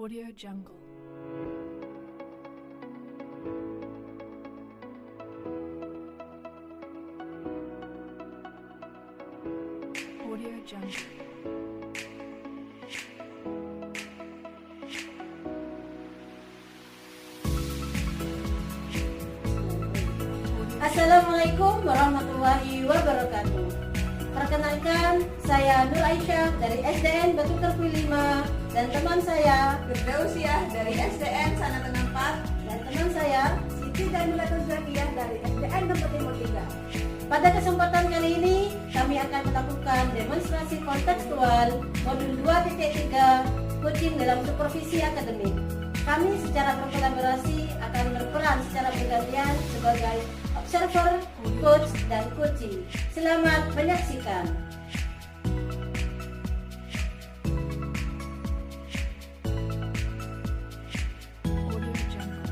Audio Jungle. Audio Jungle. Assalamualaikum warahmatullahi wabarakatuh. Perkenalkan, saya Nur Aisyah dari SDN Batu Kerpui 5 dan teman saya Firdausiah dari SDN Sanatengah 4 dan teman saya Siti Danulatul Zakiyah dari SDN Tempat Timur 3. Pada kesempatan kali ini kami akan melakukan demonstrasi kontekstual modul 2.3 coaching dalam supervisi akademik. Kami secara berkolaborasi akan berperan secara bergantian sebagai observer, coach, dan coaching. Selamat menyaksikan. Audio Jungle.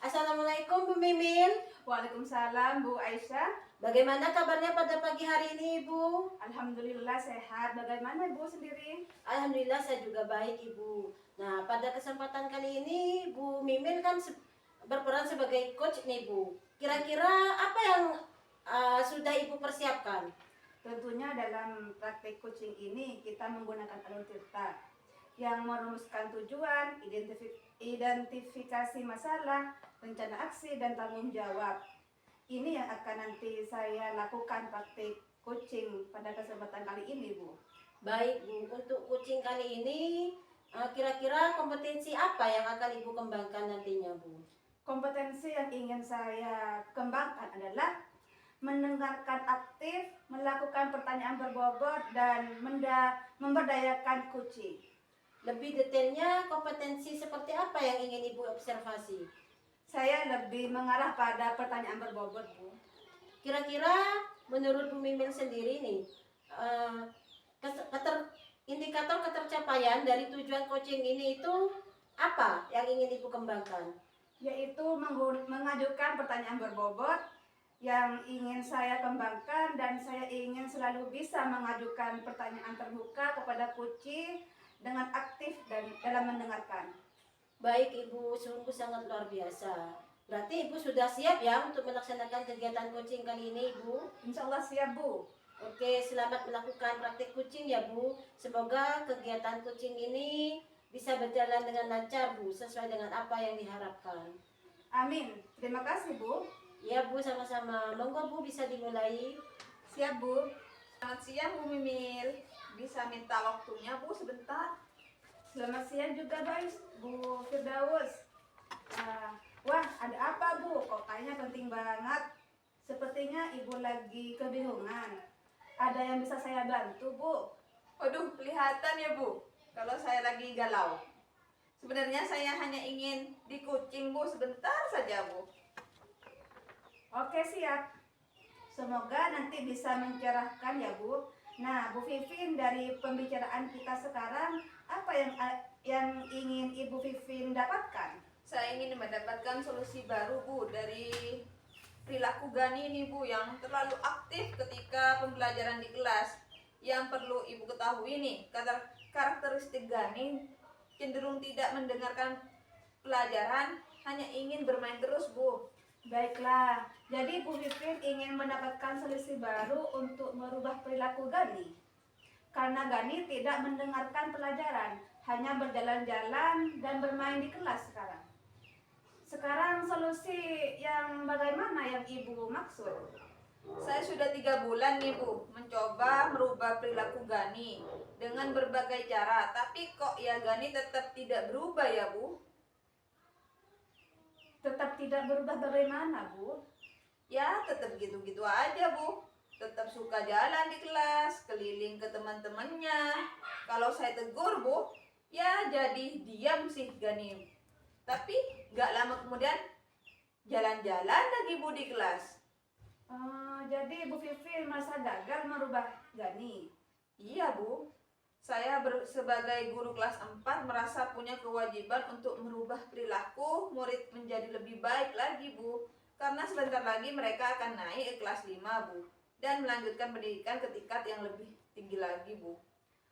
Assalamualaikum Bu Mimin. Waalaikumsalam Bu Aisyah. Bagaimana kabarnya pada pagi hari ini Ibu? Alhamdulillah sehat. Bagaimana Ibu sendiri? Alhamdulillah saya juga baik Ibu. Nah pada kesempatan kali ini Bu Mimin kan berperan sebagai coach nih Bu. Kira-kira apa yang sudah Ibu persiapkan? Tentunya dalam praktik coaching ini kita menggunakan alur tirta yang merumuskan tujuan, identifikasi masalah, rencana aksi, dan tanggung jawab. Ini yang akan nanti saya lakukan praktik coaching pada kesempatan kali ini Bu. Baik Bu, untuk coaching kali ini kira-kira kompetensi apa yang akan Ibu kembangkan nantinya Bu? Kompetensi yang ingin saya kembangkan adalah mendengarkan aktif, melakukan pertanyaan berbobot, dan memberdayakan coaching. Lebih detailnya kompetensi seperti apa yang ingin Ibu observasi? Saya lebih mengarah pada pertanyaan berbobot Bu. Kira-kira menurut Bu Mimin sendiri nih, indikator ketercapaian dari tujuan coaching ini itu apa yang ingin Ibu kembangkan? Yaitu mengajukan pertanyaan berbobot yang ingin saya kembangkan, dan saya ingin selalu bisa mengajukan pertanyaan terbuka kepada coaching dengan aktif dan dalam mendengarkan. Baik Ibu, sungguh sangat luar biasa. Berarti Ibu sudah siap ya untuk melaksanakan kegiatan coaching kali ini Ibu? Insya Allah siap Bu. Oke, selamat melakukan praktik coaching ya Bu. Semoga kegiatan coaching ini bisa berjalan dengan lancar Bu, sesuai dengan apa yang diharapkan. Amin. Terima kasih Bu. Ya Bu, sama-sama. Monggo Bu, bisa dimulai. Siap Bu. Selamat siang Bu Mimil. Bisa minta waktunya Bu sebentar? Selamat siang juga guys, Bu Firdaus. Wah, ada apa Bu? Kok kayaknya penting banget. Sepertinya Ibu lagi kebingungan. Ada yang bisa saya bantu Bu? Waduh, kelihatan ya Bu, kalau saya lagi galau. Sebenarnya saya hanya ingin di coaching Bu, sebentar saja Bu. Oke siap. Semoga nanti bisa mencerahkan ya Bu. Nah Bu Vivin, dari pembicaraan kita sekarang, apa yang ingin Ibu Vivin dapatkan? Saya ingin mendapatkan solusi baru Bu dari perilaku Gani ini Bu, yang terlalu aktif ketika pembelajaran di kelas. Yang perlu Ibu ketahui nih, karakteristik Gani cenderung tidak mendengarkan pelajaran, hanya ingin bermain terus Bu. Baiklah, jadi Bu Vivin ingin mendapatkan solusi baru untuk merubah perilaku Gani. Karena Gani tidak mendengarkan pelajaran, hanya berjalan-jalan dan bermain di kelas sekarang. Sekarang solusi yang bagaimana yang Ibu maksud? Saya sudah 3 bulan nih Bu, mencoba merubah perilaku Gani dengan berbagai cara, tapi kok ya Gani tetap tidak berubah ya Bu? Tetap tidak berubah bagaimana Bu? Ya tetap gitu-gitu aja Bu. Tetap suka jalan di kelas, keliling ke teman-temannya. Kalau saya tegur Bu, ya jadi diam sih Gani. Tapi gak lama kemudian jalan-jalan lagi Bu di kelas. Jadi Bu Vivi merasa gagal merubah Gani? Iya Bu. Saya sebagai guru kelas 4 merasa punya kewajiban untuk merubah perilaku murid menjadi lebih baik lagi Bu. Karena sebentar lagi mereka akan naik ke kelas 5 Bu, dan melanjutkan pendidikan ke tingkat yang lebih tinggi lagi Bu.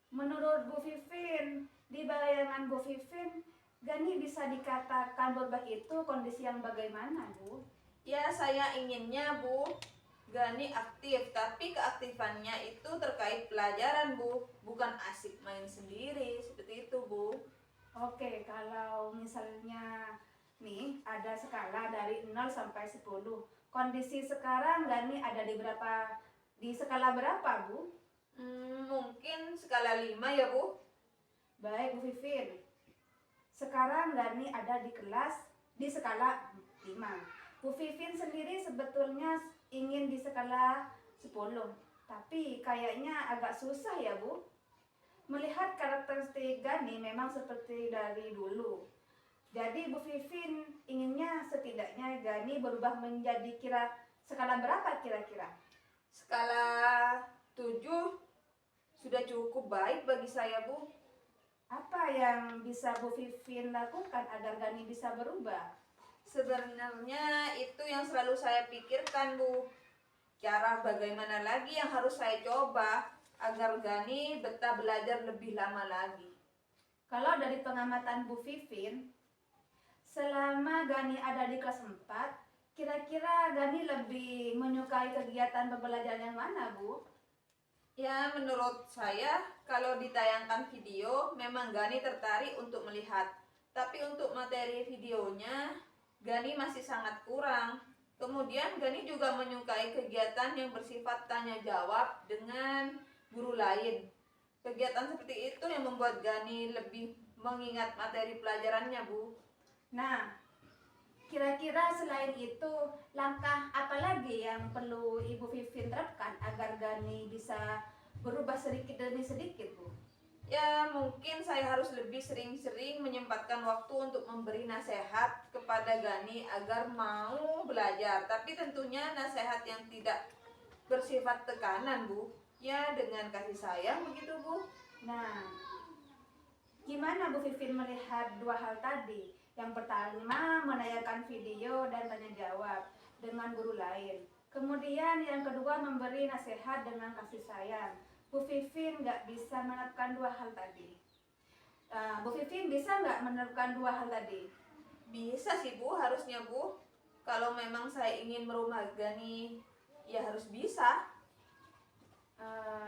Menurut Bu Vivin, di bayangan Bu Vivin, Gani bisa dikatakan berubah itu kondisi yang bagaimana, Bu? Ya, saya inginnya Bu, Gani aktif, tapi keaktifannya itu terkait pelajaran Bu, bukan asik main sendiri, seperti itu Bu. Oke, kalau misalnya nih ada skala dari 0 sampai 10. Kondisi sekarang Gani ada di skala berapa, Bu? Mungkin skala 5 ya Bu. Baik, Bu Vivin. Sekarang Gani ada di skala 5. Bu Vivin sendiri sebetulnya ingin di skala 10. Tapi kayaknya agak susah ya, Bu. Melihat karakteristik Gani memang seperti dari dulu. Jadi Bu Vivin inginnya setidaknya Gani berubah menjadi skala berapa kira-kira? Skala 7 sudah cukup baik bagi saya Bu. Apa yang bisa Bu Vivin lakukan agar Gani bisa berubah? Sebenarnya itu yang selalu saya pikirkan Bu. Cara bagaimana lagi yang harus saya coba agar Gani betah belajar lebih lama lagi. Kalau dari pengamatan Bu Vivin, selama Gani ada di kelas 4, kira-kira Gani lebih menyukai kegiatan pembelajaran yang mana, Bu? Ya, menurut saya kalau ditayangkan video memang Gani tertarik untuk melihat. Tapi untuk materi videonya Gani masih sangat kurang. Kemudian Gani juga menyukai kegiatan yang bersifat tanya jawab dengan guru lain. Kegiatan seperti itu yang membuat Gani lebih mengingat materi pelajarannya Bu. Nah, kira-kira selain itu, langkah apa lagi yang perlu Ibu Vivin terapkan agar Gani bisa berubah sedikit demi sedikit, Bu? Ya, mungkin saya harus lebih sering-sering menyempatkan waktu untuk memberi nasihat kepada Gani agar mau belajar. Tapi tentunya nasihat yang tidak bersifat tekanan, Bu. Ya, dengan kasih sayang begitu, Bu. Nah, gimana Bu Vivin melihat dua hal tadi? Yang pertama, menayangkan video dan tanya jawab dengan guru lain. Kemudian yang kedua, memberi nasihat dengan kasih sayang. Bu Vivin nggak bisa menerapkan dua hal tadi. Bu Vivin bisa nggak menerapkan dua hal tadi? Bisa sih, Bu, harusnya, Bu. Kalau memang saya ingin merubah Gani, ya harus bisa.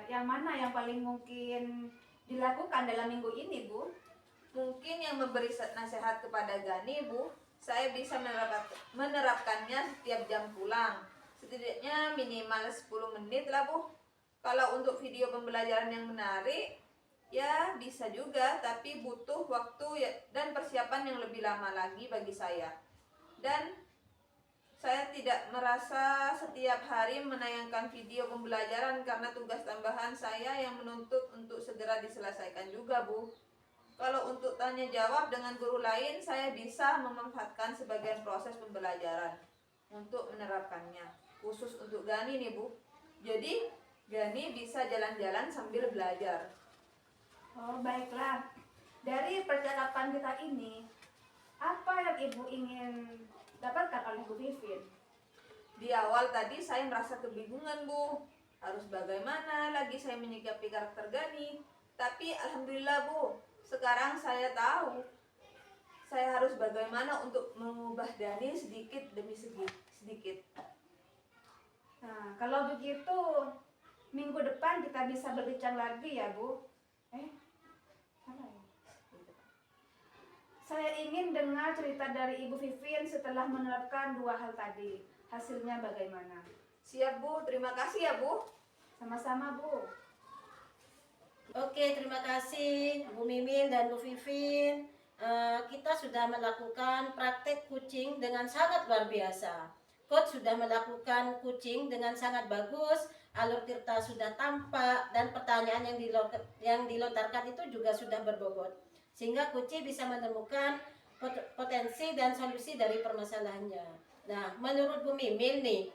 Yang mana yang paling mungkin dilakukan dalam minggu ini, Bu? Mungkin yang memberi nasihat kepada Gani, Bu, saya bisa menerapkannya setiap jam pulang. Setidaknya minimal 10 menit lah, Bu. Kalau untuk video pembelajaran yang menarik, ya bisa juga, tapi butuh waktu dan persiapan yang lebih lama lagi bagi saya. Dan saya tidak merasa setiap hari menayangkan video pembelajaran karena tugas tambahan saya yang menuntut untuk segera diselesaikan juga, Bu. Kalau untuk tanya jawab dengan guru lain, saya bisa memanfaatkan sebagian proses pembelajaran untuk menerapkannya. Khusus untuk Gani nih, Bu. Jadi, Gani bisa jalan-jalan sambil belajar. Oh, baiklah. Dari percakapan kita ini, apa yang Ibu ingin dapatkan oleh Bu Vivin? Di awal tadi saya merasa kebingungan, Bu. Harus bagaimana lagi saya menyikapi karakter Gani. Tapi alhamdulillah, Bu, sekarang saya tahu saya harus bagaimana untuk mengubah Gani sedikit demi sedikit. Nah, kalau begitu, minggu depan kita bisa berbincang lagi ya, Bu. Salah ya? Saya ingin dengar cerita dari Ibu Vivin setelah menerapkan dua hal tadi. Hasilnya bagaimana? Siap, Bu. Terima kasih ya, Bu. Sama-sama, Bu. Oke, terima kasih Bu Mimin dan Bu Vivin. Kita sudah melakukan praktek coaching dengan sangat luar biasa. Coach sudah melakukan coaching dengan sangat bagus, alur tirta sudah tampak, dan pertanyaan yang dilontarkan itu juga sudah berbobot. Sehingga coach bisa menemukan potensi dan solusi dari permasalahannya. Nah, menurut Bu Mimin nih,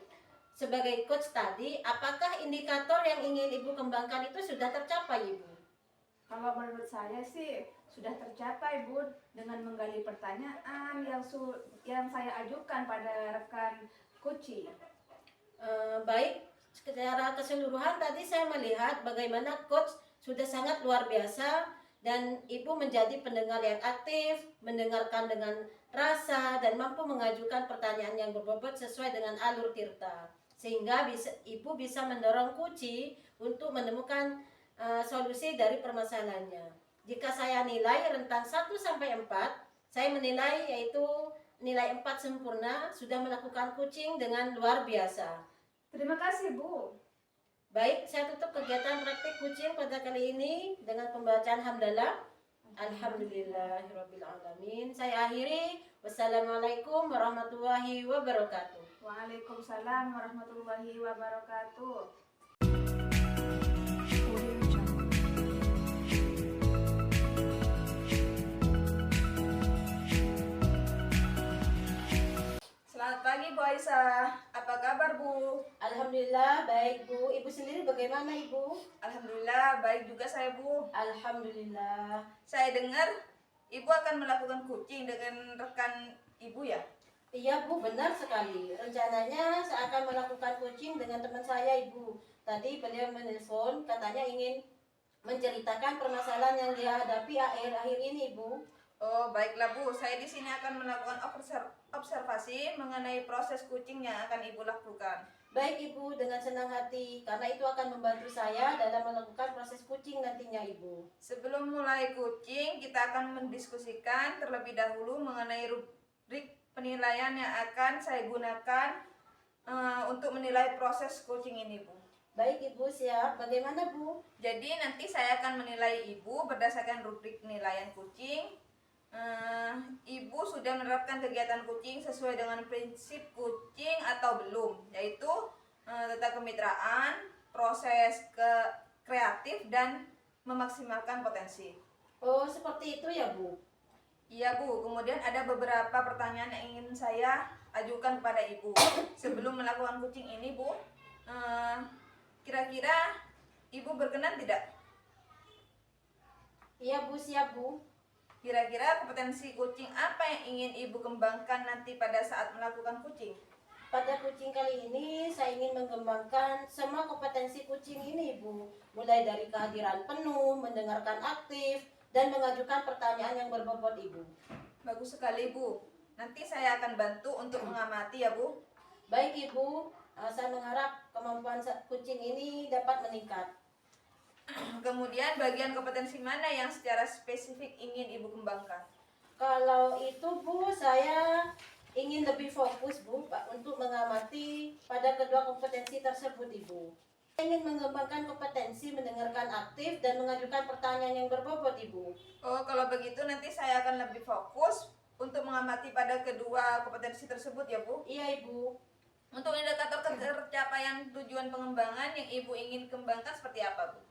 sebagai coach tadi, apakah indikator yang ingin Ibu kembangkan itu sudah tercapai, Ibu? Kalau menurut saya sih sudah tercapai, Bu, dengan menggali pertanyaan yang saya ajukan pada rekan coach. Baik, secara keseluruhan tadi saya melihat bagaimana coach sudah sangat luar biasa dan Ibu menjadi pendengar yang aktif, mendengarkan dengan rasa dan mampu mengajukan pertanyaan yang berbobot sesuai dengan alur tirta. Sehingga Ibu bisa mendorong Kuci untuk menemukan solusi dari permasalahannya. Jika saya nilai rentang 1 sampai 4, saya menilai yaitu nilai 4 sempurna, sudah melakukan kucing dengan luar biasa. Terima kasih, Bu. Baik, saya tutup kegiatan praktik kucing pada kali ini dengan pembacaan hamdalah. Alhamdulillahirrabbilalamin. Saya akhiri. Wassalamualaikum warahmatullahi wabarakatuh. Waalaikumsalam warahmatullahi wabarakatuh. Audio Jungle. Selamat pagi Bu Aisyah. Apa kabar Bu? Alhamdulillah baik Bu. Ibu sendiri bagaimana Ibu? Alhamdulillah baik juga saya Bu. Alhamdulillah. Saya dengar Ibu akan melakukan kucing dengan rekan Ibu ya? Iya Bu, benar sekali. Rencananya saya akan melakukan coaching dengan teman saya Ibu. Tadi beliau menelpon, katanya ingin menceritakan permasalahan yang dia hadapi akhir-akhir ini Ibu. Oh baiklah Bu, saya di sini akan melakukan observasi mengenai proses kucing yang akan Ibu lakukan. Baik Ibu, dengan senang hati, karena itu akan membantu saya dalam melakukan proses kucing nantinya Ibu. Sebelum mulai kucing, kita akan mendiskusikan terlebih dahulu mengenai rubrik penilaian yang akan saya gunakan untuk menilai proses kucing ini Bu. Baik Ibu, siap. Bagaimana Bu? Jadi nanti saya akan menilai Ibu berdasarkan rubrik penilaian kucing. Ibu sudah menerapkan kegiatan kucing sesuai dengan prinsip kucing atau belum, yaitu tata kemitraan, proses kreatif dan memaksimalkan potensi. Oh, seperti itu ya Bu. Iya Bu, kemudian ada beberapa pertanyaan yang ingin saya ajukan kepada Ibu sebelum melakukan kucing ini Bu. Kira-kira Ibu berkenan tidak? Iya Bu, siap Bu. Kira-kira kompetensi kucing apa yang ingin Ibu kembangkan nanti pada saat melakukan kucing? Pada kucing kali ini saya ingin mengembangkan semua kompetensi kucing ini Bu. Mulai dari kehadiran penuh, mendengarkan aktif, dan mengajukan pertanyaan yang berbobot Ibu. Bagus sekali Bu. Nanti saya akan bantu untuk mengamati ya Bu. Baik Ibu, saya mengharap kemampuan kucing ini dapat meningkat. Kemudian bagian kompetensi mana yang secara spesifik ingin Ibu kembangkan? Kalau itu Bu, saya ingin lebih fokus Bu Pak, untuk mengamati pada kedua kompetensi tersebut Ibu. Saya ingin mengembangkan kompetensi mendengarkan aktif dan mengajukan pertanyaan yang berbobot Ibu. Oh, kalau begitu nanti saya akan lebih fokus untuk mengamati pada kedua kompetensi tersebut ya Bu. Iya Ibu. Untuk indikator pencapaian tujuan pengembangan yang Ibu ingin kembangkan seperti apa Bu?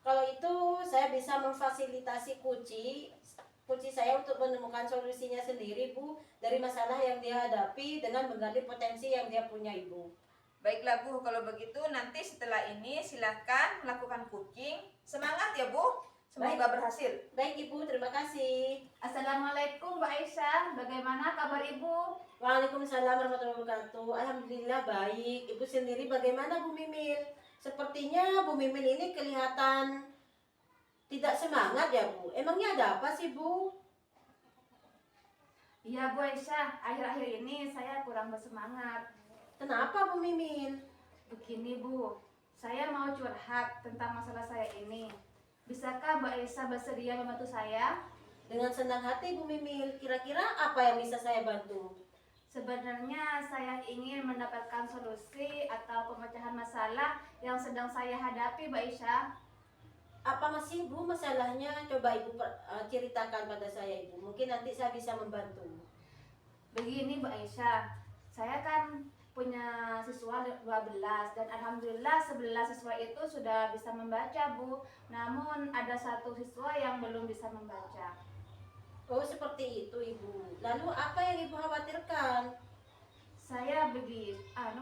Kalau itu saya bisa memfasilitasi kuci saya untuk menemukan solusinya sendiri Bu dari masalah yang dia hadapi dengan menggali potensi yang dia punya Ibu. Baiklah Bu, kalau begitu nanti setelah ini silahkan melakukan kucing. Semangat ya Bu, semoga berhasil. Baik Ibu, terima kasih. Assalamualaikum Mbak Aisyah, bagaimana kabar Ibu? Waalaikumsalam warahmatullahi wabarakatuh. Alhamdulillah baik. Ibu sendiri bagaimana Bu Mimil? Sepertinya Bu Mimil ini kelihatan tidak semangat ya Bu. Emangnya ada apa sih Bu? Iya Bu Aisyah, akhir-akhir ini saya kurang bersemangat. Kenapa Bu Mimil? Begini Bu, saya mau curhat tentang masalah saya ini. Bisakah Mbak Aisyah bersedia membantu saya? Dengan senang hati Bu Mimil. Kira-kira apa yang bisa saya bantu? Sebenarnya saya ingin mendapatkan solusi atau pemecahan masalah yang sedang saya hadapi Mbak Aisyah. Apa masih Bu masalahnya? Coba Ibu ceritakan pada saya Ibu. Mungkin nanti saya bisa membantu. Begini Mbak Aisyah, saya kan punya siswa 12 dan alhamdulillah 11 siswa itu sudah bisa membaca Bu. Namun ada satu siswa yang belum bisa membaca. Oh seperti itu Ibu. Lalu apa yang Ibu khawatirkan? Saya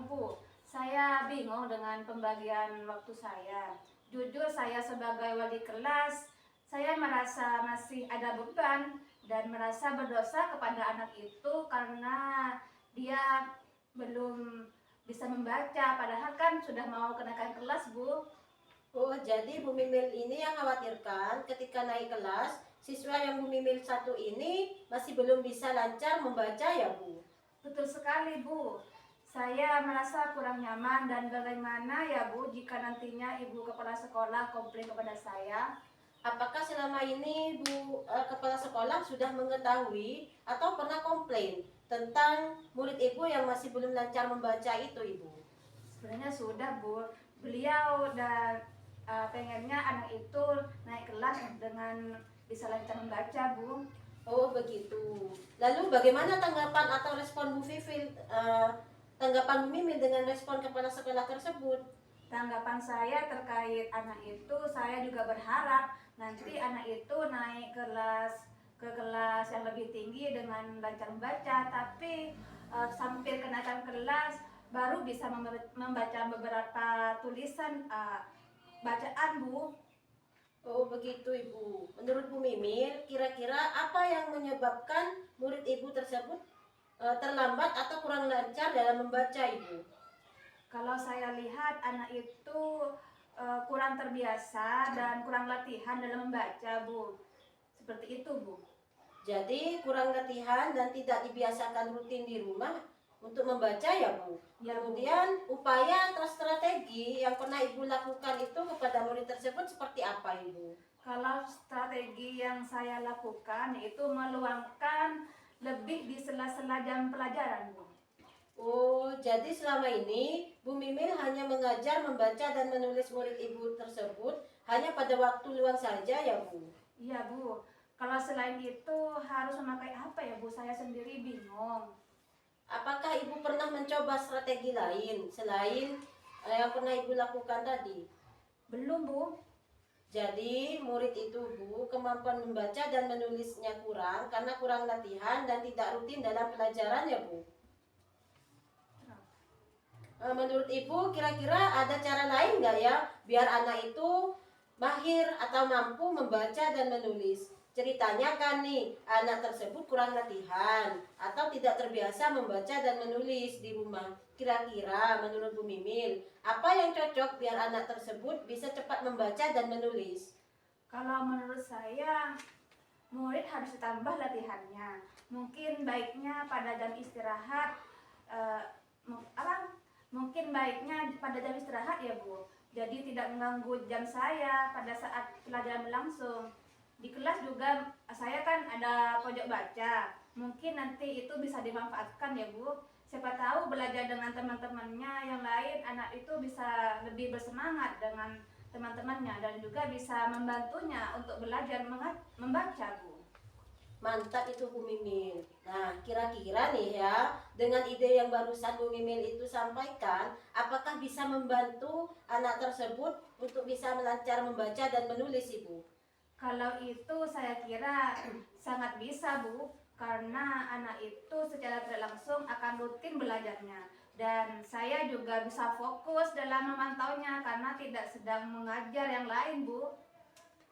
Bu, saya bingung dengan pembagian waktu saya. Jujur saya sebagai wali kelas, saya merasa masih ada beban dan merasa berdosa kepada anak itu karena dia belum bisa membaca. Padahal kan sudah mau kenaikan kelas Bu. Oh, jadi Bu Mimil ini yang khawatirkan ketika naik kelas, siswa yang Bu Mimil satu ini masih belum bisa lancar membaca ya Bu? Betul sekali, Bu. Saya merasa kurang nyaman dan bagaimana ya Bu jika nantinya Ibu Kepala Sekolah komplain kepada saya? Apakah selama ini Kepala Sekolah sudah mengetahui atau pernah komplain tentang murid Ibu yang masih belum lancar membaca itu Ibu? Sebenarnya sudah Bu. Beliau dan pengennya anak itu naik kelas dengan bisa lancar membaca Bu. Oh begitu. Lalu bagaimana tanggapan atau respon Bu Vivil, tanggapan Bu Mimil dengan respon kepala sekolah tersebut? Tanggapan saya terkait anak itu, saya juga berharap nanti anak itu naik ke kelas yang lebih tinggi dengan lancar membaca, tapi sambil kenaikan kelas baru bisa membaca beberapa tulisan bacaan Bu. Oh begitu Ibu. Menurut Bu Mimil, kira-kira apa yang menyebabkan murid Ibu tersebut terlambat atau kurang lancar dalam membaca Ibu? Kalau saya lihat anak itu kurang terbiasa dan kurang latihan dalam membaca Bu. Seperti itu Bu. Jadi kurang latihan dan tidak dibiasakan rutin di rumah untuk membaca ya Bu. Ya, Bu. Kemudian upaya atau strategi yang pernah Ibu lakukan itu kepada murid tersebut seperti apa Ibu? Kalau strategi yang saya lakukan yaitu meluangkan lebih di sela-sela jam pelajaran Bu. Oh, jadi selama ini Bu Mimil hanya mengajar membaca dan menulis murid Ibu tersebut hanya pada waktu luang saja ya Bu? Iya Bu. Kalau selain itu harus memakai apa ya Bu? Saya sendiri bingung. Apakah Ibu pernah mencoba strategi lain selain yang pernah Ibu lakukan tadi? Belum Bu. Jadi murid itu Bu kemampuan membaca dan menulisnya kurang karena kurang latihan dan tidak rutin dalam pelajaran ya Bu? Menurut Ibu kira-kira ada cara lain nggak ya biar anak itu mahir atau mampu membaca dan menulis? Ceritanya kan nih anak tersebut kurang latihan atau tidak terbiasa membaca dan menulis di rumah. Kira-kira menurut Bu Mimil apa yang cocok biar anak tersebut bisa cepat membaca dan menulis? Kalau menurut saya murid harus ditambah latihannya. Mungkin baiknya pada jam istirahat mungkin baiknya pada jam istirahat ya Bu. Jadi tidak mengganggu jam saya pada saat pelajaran berlangsung. Di kelas juga saya kan ada pojok baca. Mungkin nanti itu bisa dimanfaatkan ya Bu. Siapa tahu belajar dengan teman-temannya yang lain, anak itu bisa lebih bersemangat dengan teman-temannya dan juga bisa membantunya untuk belajar membaca Bu. Mantap itu Bu Mimil. Nah, kira-kira nih ya, dengan ide yang barusan Bu Mimil itu sampaikan, apakah bisa membantu anak tersebut untuk bisa melancar membaca dan menulis Ibu? Kalau itu saya kira sangat bisa Bu, karena anak itu secara tidak langsung akan rutin belajarnya. Dan saya juga bisa fokus dalam memantaunya karena tidak sedang mengajar yang lain Bu.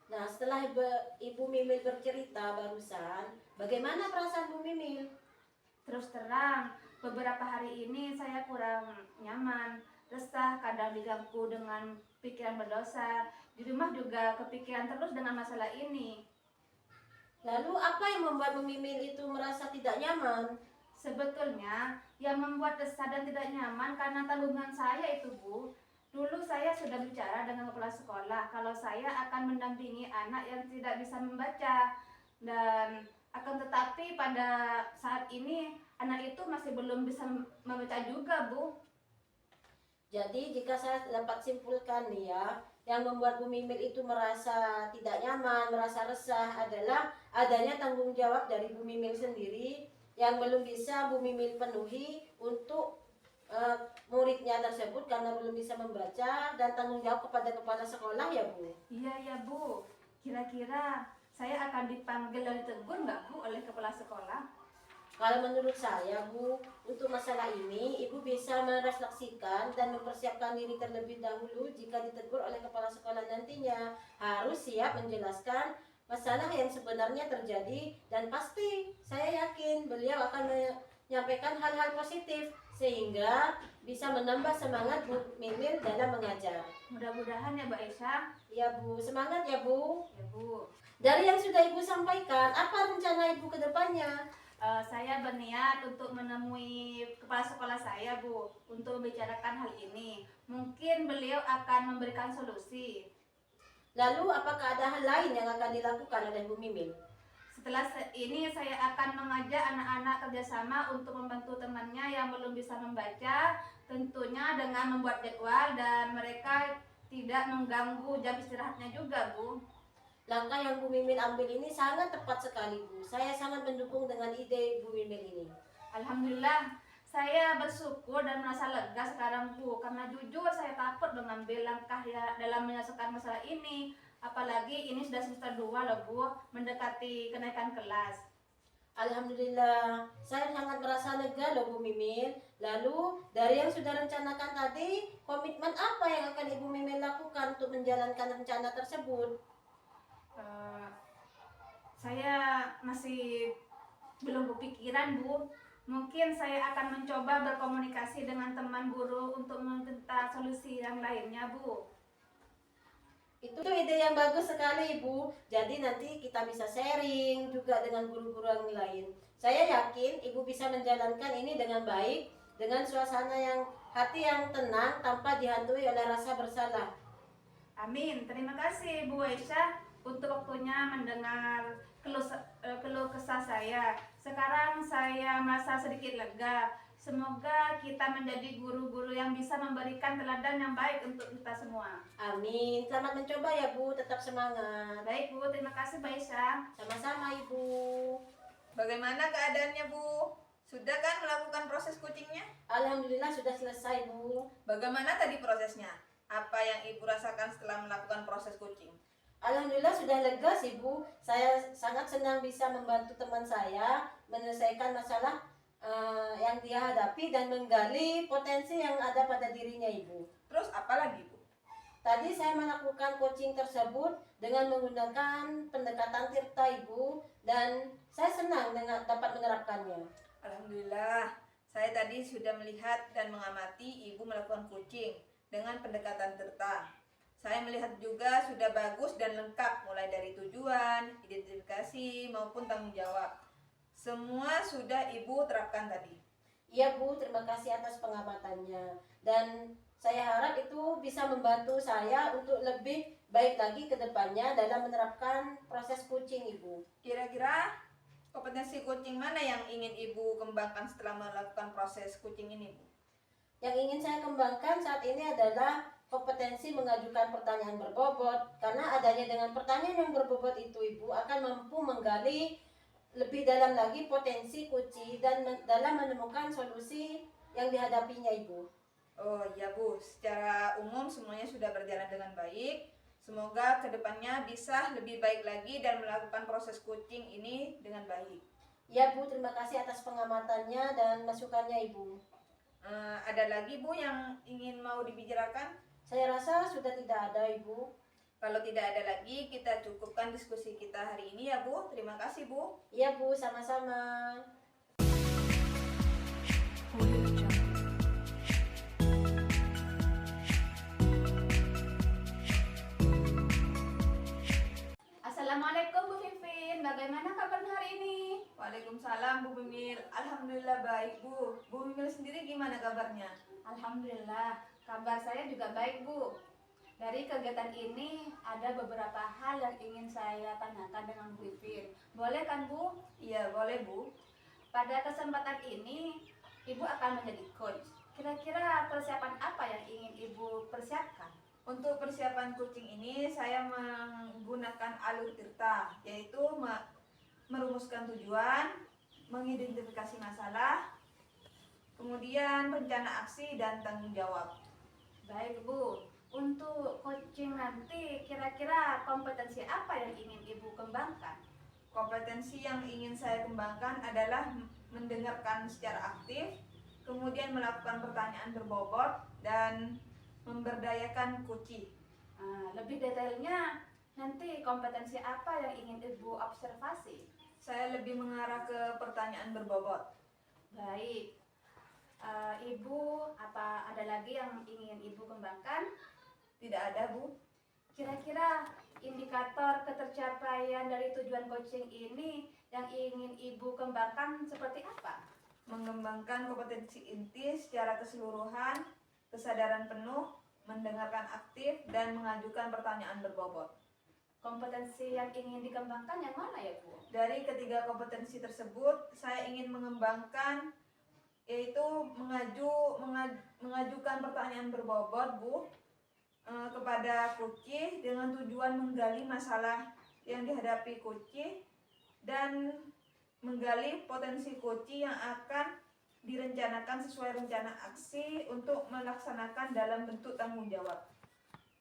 Nah, setelah Ibu Mimil bercerita barusan, bagaimana perasaan Bu Mimil? Terus terang, beberapa hari ini saya kurang nyaman, resah, kadang diganggu dengan pikiran berdosa. Di rumah juga kepikiran terus dengan masalah ini. Lalu apa yang membuat Bu Mimil itu merasa tidak nyaman? Sebetulnya yang membuat resah dan tidak nyaman karena tanggungan saya itu Bu. Dulu saya sudah bicara dengan kepala sekolah kalau saya akan mendampingi anak yang tidak bisa membaca, dan akan tetapi pada saat ini anak itu masih belum bisa membaca juga Bu. Jadi jika saya dapat simpulkan nih ya, yang membuat Bu Mimil itu merasa tidak nyaman, merasa resah adalah adanya tanggung jawab dari Bu Mimil sendiri yang belum bisa Bu Mimil penuhi untuk muridnya tersebut karena belum bisa membaca, dan tanggung jawab kepada kepala sekolah ya Bu. Iya ya Bu, kira-kira saya akan dipanggil dan ditegur nggak Bu oleh kepala sekolah? Kalau menurut saya Bu, untuk masalah ini Ibu bisa merefleksikan dan mempersiapkan diri terlebih dahulu. Jika ditegur oleh kepala sekolah nantinya, harus siap menjelaskan masalah yang sebenarnya terjadi, dan pasti saya yakin beliau akan menyampaikan hal-hal positif sehingga bisa menambah semangat Bu Mimil dalam mengajar. Mudah-mudahan ya Mbak Aisyah. Ya Bu, semangat ya Bu. Ya Bu. Dari yang sudah Ibu sampaikan, apa rencana Ibu ke depannya? Saya berniat untuk menemui kepala sekolah saya Bu untuk membicarakan hal ini. Mungkin beliau akan memberikan solusi. Lalu apakah ada hal lain yang akan dilakukan oleh Bu Mimil? Setelah ini saya akan mengajak anak-anak kerjasama untuk membantu temannya yang belum bisa membaca, tentunya dengan membuat jadwal dan mereka tidak mengganggu jam istirahatnya juga Bu. Langkah yang Bu Mimil ambil ini sangat tepat sekali Bu. Saya sangat mendukung dengan ide Bu Mimil ini. Alhamdulillah, saya bersyukur dan merasa lega sekarang Bu, karena jujur saya takut mengambil langkah ya dalam menyelesaikan masalah ini. Apalagi ini sudah semester 2 loh Bu, mendekati kenaikan kelas. Alhamdulillah, saya sangat merasa lega loh Bu Mimil. Lalu dari yang sudah rencanakan tadi, komitmen apa yang akan Ibu Mimil lakukan untuk menjalankan rencana tersebut? Saya masih belum berpikiran Bu. Mungkin saya akan mencoba berkomunikasi dengan teman guru untuk meminta solusi yang lainnya Bu. Itu ide yang bagus sekali Ibu. Jadi nanti kita bisa sharing juga dengan guru-guru yang lain. Saya yakin Ibu bisa menjalankan ini dengan baik, dengan suasana yang hati yang tenang tanpa dihantui oleh rasa bersalah. Amin. Terima kasih Bu Aisyah untuk waktunya mendengar keluh kesah saya. Sekarang saya merasa sedikit lega. Semoga kita menjadi guru-guru yang bisa memberikan teladan yang baik untuk kita semua. Amin. Selamat mencoba ya Bu, tetap semangat. Baik Bu, terima kasih Mbak Aisyah. Sama-sama Ibu. Bagaimana keadaannya Bu? Sudah kan melakukan proses kucingnya? Alhamdulillah sudah selesai Bu. Bagaimana tadi prosesnya? Apa yang Ibu rasakan setelah melakukan proses kucing? Alhamdulillah sudah lega sih Bu. Saya sangat senang bisa membantu teman saya menyelesaikan masalah yang dia hadapi dan menggali potensi yang ada pada dirinya Ibu. Terus apa lagi Bu? Tadi saya melakukan coaching tersebut dengan menggunakan pendekatan Tirta Ibu, dan saya senang dengan dapat menerapkannya. Alhamdulillah, saya tadi sudah melihat dan mengamati Ibu melakukan coaching dengan pendekatan Tirta. Saya melihat juga sudah bagus dan lengkap, mulai dari tujuan, identifikasi, maupun tanggung jawab. Semua sudah Ibu terapkan tadi. Iya Bu, terima kasih atas pengamatannya. Dan saya harap itu bisa membantu saya untuk lebih baik lagi ke depannya dalam menerapkan proses coaching Ibu. Kira-kira kompetensi coaching mana yang ingin Ibu kembangkan setelah melakukan proses coaching ini Bu? Yang ingin saya kembangkan saat ini adalah kompetensi mengajukan pertanyaan berbobot, karena adanya dengan pertanyaan yang berbobot itu Ibu akan mampu menggali lebih dalam lagi potensi kunci dan dalam menemukan solusi yang dihadapinya Ibu. Oh iya Bu, secara umum semuanya sudah berjalan dengan baik. Semoga kedepannya bisa lebih baik lagi dan melakukan proses coaching ini dengan baik. Ya Bu, terima kasih atas pengamatannya dan masukannya Ibu. Ada lagi Bu yang ingin mau dibicarakan? Saya rasa sudah tidak ada Ibu. Kalau tidak ada lagi, kita cukupkan diskusi kita hari ini ya Bu. Terima kasih Bu. Iya Bu, sama-sama. Audio Jungle. Assalamualaikum Bu Vivin, bagaimana kabarnya hari ini? Waalaikumsalam Bu Mimil. Alhamdulillah baik Bu. Bu Mimil sendiri gimana kabarnya? Alhamdulillah, kabar saya juga baik Bu. Dari kegiatan ini ada beberapa hal yang ingin saya tanyakan dengan Bu Vivin. Boleh kan Bu? Iya boleh Bu. Pada kesempatan ini Ibu akan menjadi coach. Kira-kira persiapan apa yang ingin Ibu persiapkan? Untuk persiapan coaching ini saya menggunakan alur Tirta, yaitu merumuskan tujuan, mengidentifikasi masalah, kemudian rencana aksi dan tanggung jawab. Baik Bu, untuk coaching nanti kira-kira kompetensi apa yang ingin Ibu kembangkan? Kompetensi yang ingin saya kembangkan adalah mendengarkan secara aktif, kemudian melakukan pertanyaan berbobot, dan memberdayakan kunci. Lebih detailnya, nanti kompetensi apa yang ingin Ibu observasi? Saya lebih mengarah ke pertanyaan berbobot. Baik. Ibu, apa ada lagi yang ingin Ibu kembangkan? Tidak ada, Bu. Kira-kira indikator ketercapaian dari tujuan coaching ini yang ingin Ibu kembangkan seperti apa? Mengembangkan kompetensi inti secara keseluruhan, kesadaran penuh, mendengarkan aktif, dan mengajukan pertanyaan berbobot. Kompetensi yang ingin dikembangkan yang mana ya, Bu? Dari ketiga kompetensi tersebut, saya ingin mengembangkan yaitu mengajukan pertanyaan berbobot, Bu, kepada coach dengan tujuan menggali masalah yang dihadapi coach dan menggali potensi coach yang akan direncanakan sesuai rencana aksi untuk melaksanakan dalam bentuk tanggung jawab.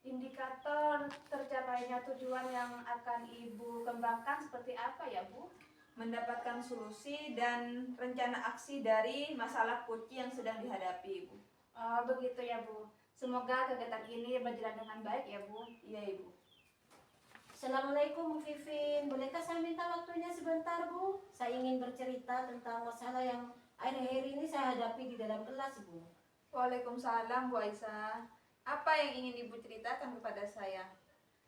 Indikator tercapainya tujuan yang akan Ibu kembangkan seperti apa ya, Bu? Mendapatkan solusi dan rencana aksi dari masalah coach yang sedang dihadapi, Bu. Oh, begitu ya, Bu. Semoga kegiatan ini berjalan dengan baik ya, Bu. Iya, Ibu. Assalamualaikum Bu Vivin, bolehkah saya minta waktunya sebentar Bu? Saya ingin bercerita tentang masalah yang akhir-akhir ini saya hadapi di dalam kelas Bu. Waalaikumsalam, Bu Aisyah. Apa yang ingin Ibu ceritakan kepada saya?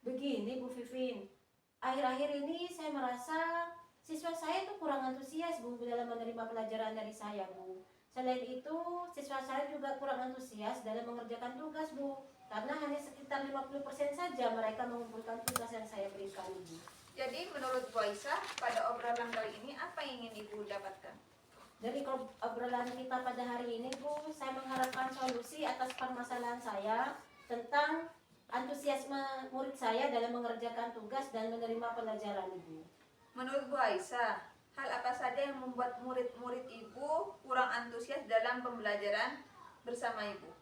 Begini Bu Vivin, akhir-akhir ini saya merasa siswa saya itu kurang antusias Bu dalam menerima pelajaran dari saya Bu. Selain itu, siswa saya juga kurang antusias dalam mengerjakan tugas Bu. Karena hanya sekitar 50% saja mereka mengumpulkan tugas yang saya berikan Bu. Jadi menurut Bu Aisyah, pada obrolan kali ini apa yang ingin Ibu dapatkan? Dari obrolan kita pada hari ini Bu, saya mengharapkan solusi atas permasalahan saya tentang antusiasme murid saya dalam mengerjakan tugas dan menerima pelajaran Ibu. Menurut Bu Aisyah, hal apa saja yang membuat murid-murid Ibu kurang antusias dalam pembelajaran bersama Ibu?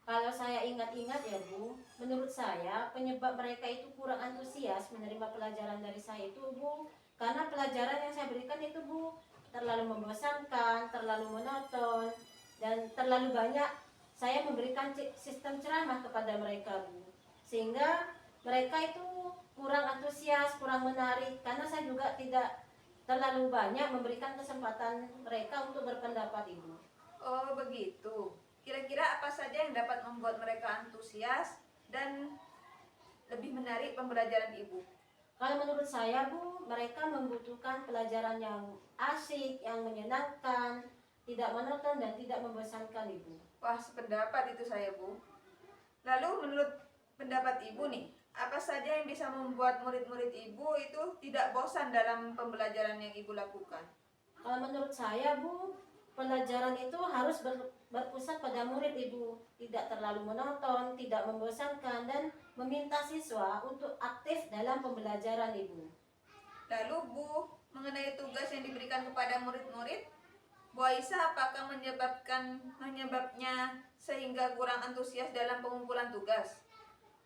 Kalau saya ingat-ingat ya Bu, menurut saya penyebab mereka itu kurang antusias menerima pelajaran dari saya itu Bu, karena pelajaran yang saya berikan itu Bu terlalu membosankan, terlalu monoton, dan terlalu banyak saya memberikan sistem ceramah kepada mereka Bu. Sehingga mereka itu kurang antusias, kurang menarik, karena saya juga tidak terlalu banyak memberikan kesempatan mereka untuk berpendapat Ibu. Oh begitu. Kira-kira apa saja yang dapat membuat mereka antusias dan lebih menarik pembelajaran Ibu? Kalau menurut saya Bu, mereka membutuhkan pelajaran yang asik, yang menyenangkan, tidak monoton dan tidak membosankan Ibu. Wah, sependapat itu saya, Bu. Lalu menurut pendapat Ibu nih, apa saja yang bisa membuat murid-murid Ibu itu tidak bosan dalam pembelajaran yang Ibu lakukan? Kalau menurut saya Bu, pelajaran itu harus berpusat pada murid Ibu, tidak terlalu monoton, tidak membosankan, dan meminta siswa untuk aktif dalam pembelajaran Ibu. Lalu Bu, mengenai tugas yang diberikan kepada murid-murid, Bu Aisyah apakah menyebabnya sehingga kurang antusias dalam pengumpulan tugas?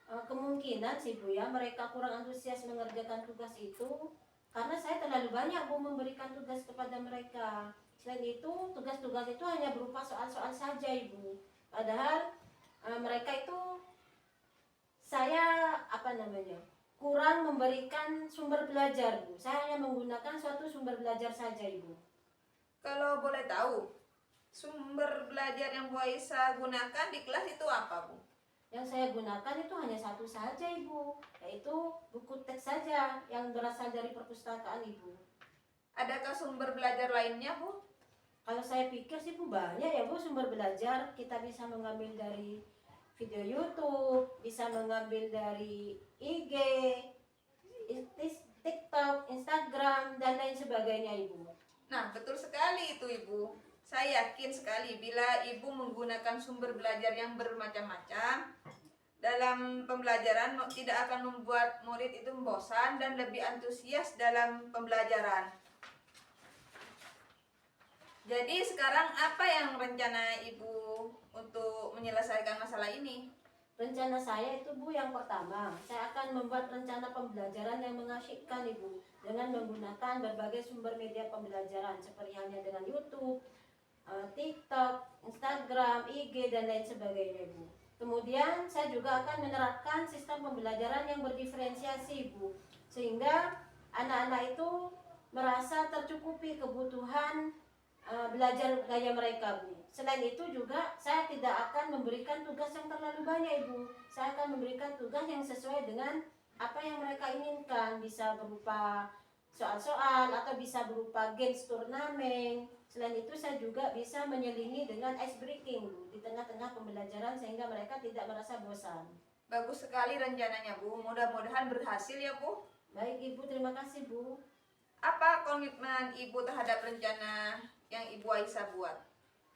Kemungkinan sih Bu ya, mereka kurang antusias mengerjakan tugas itu karena saya terlalu banyak Bu memberikan tugas kepada mereka. Selain itu, tugas-tugas itu hanya berupa soal-soal saja Ibu. Padahal mereka itu saya kurang memberikan sumber belajar Bu. Saya hanya menggunakan suatu sumber belajar saja Ibu. Kalau boleh tahu, sumber belajar yang Bu Aisyah gunakan di kelas itu apa, Bu? Yang saya gunakan itu hanya satu saja Ibu, yaitu buku teks saja yang berasal dari perpustakaan Ibu. Adakah sumber belajar lainnya, Bu? Kalau saya pikir sih Bu banyak ya Bu sumber belajar. Kita bisa mengambil dari video YouTube, bisa mengambil dari IG, TikTok, Instagram, dan lain sebagainya Ibu. Nah, betul sekali itu Ibu. Saya yakin sekali bila Ibu menggunakan sumber belajar yang bermacam-macam dalam pembelajaran tidak akan membuat murid itu bosan dan lebih antusias dalam pembelajaran. Jadi sekarang apa yang rencana Ibu untuk menyelesaikan masalah ini? Rencana saya itu Bu yang pertama, saya akan membuat rencana pembelajaran yang mengasyikkan Ibu dengan menggunakan berbagai sumber media pembelajaran seperti halnya dengan YouTube, TikTok, Instagram, IG, dan lain sebagainya Ibu. Kemudian saya juga akan menerapkan sistem pembelajaran yang berdiferensiasi Ibu, sehingga anak-anak itu merasa tercukupi kebutuhan belajar gaya mereka, Bu. Selain itu juga saya tidak akan memberikan tugas yang terlalu banyak, Ibu. Saya akan memberikan tugas yang sesuai dengan apa yang mereka inginkan, bisa berupa soal-soal atau bisa berupa games turnamen. Selain itu saya juga bisa menyelingi dengan ice breaking, Bu, di tengah-tengah pembelajaran sehingga mereka tidak merasa bosan. Bagus sekali rencananya, Bu. Mudah-mudahan berhasil ya, Bu. Baik, Ibu, terima kasih, Bu. Apa komitmen Ibu terhadap rencana yang Ibu Aisyah buat?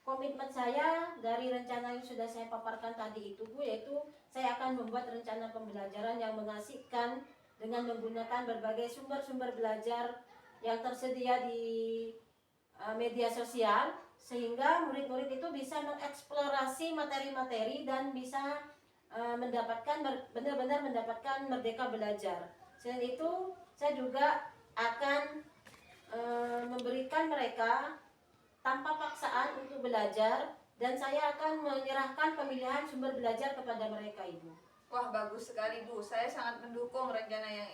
Komitmen saya dari rencana yang sudah saya paparkan tadi itu, Bu, yaitu saya akan membuat rencana pembelajaran yang mengasihkan dengan menggunakan berbagai sumber-sumber belajar yang tersedia di media sosial, sehingga murid-murid itu bisa mengeksplorasi materi-materi dan bisa benar-benar mendapatkan merdeka belajar. Selain itu, saya juga akan memberikan mereka tanpa paksaan untuk belajar, dan saya akan menyerahkan pemilihan sumber belajar kepada mereka, Ibu. Wah, bagus sekali, Bu. Saya sangat mendukung rencana yang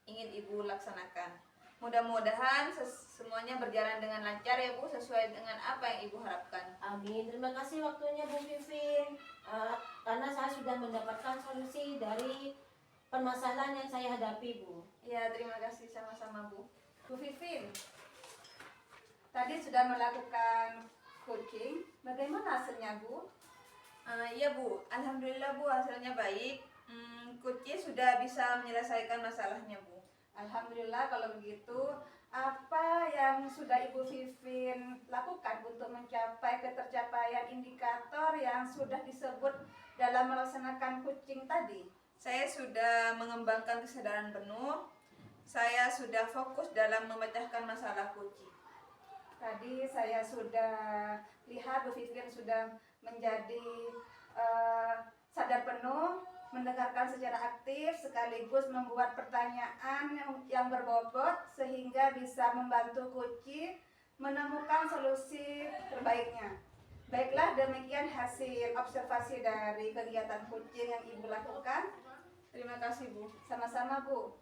ingin Ibu laksanakan. Mudah-mudahan semuanya berjalan dengan lancar ya, Bu, sesuai dengan apa yang Ibu harapkan. Amin. Terima kasih waktunya, Bu Vivin. Karena saya sudah mendapatkan solusi dari permasalahan yang saya hadapi, Bu. Ya, terima kasih sama-sama, Bu. Bu Vivin, tadi sudah melakukan coaching. Bagaimana hasilnya, Bu? Iya, Bu. Alhamdulillah, Bu, hasilnya baik. Coaching sudah bisa menyelesaikan masalahnya, Bu. Alhamdulillah kalau begitu. Apa yang sudah Ibu Vivin lakukan untuk mencapai ketercapaian indikator yang sudah disebut dalam melaksanakan coaching tadi? Saya sudah mengembangkan kesadaran penuh. Saya sudah fokus dalam memecahkan masalah coaching. Tadi saya sudah lihat Bu Vivin sudah menjadi sadar penuh, mendengarkan secara aktif sekaligus membuat pertanyaan yang berbobot sehingga bisa membantu Kuci menemukan solusi terbaiknya. Baiklah, demikian hasil observasi dari kegiatan coaching yang Ibu lakukan. Terima kasih, Bu. Sama-sama, Bu.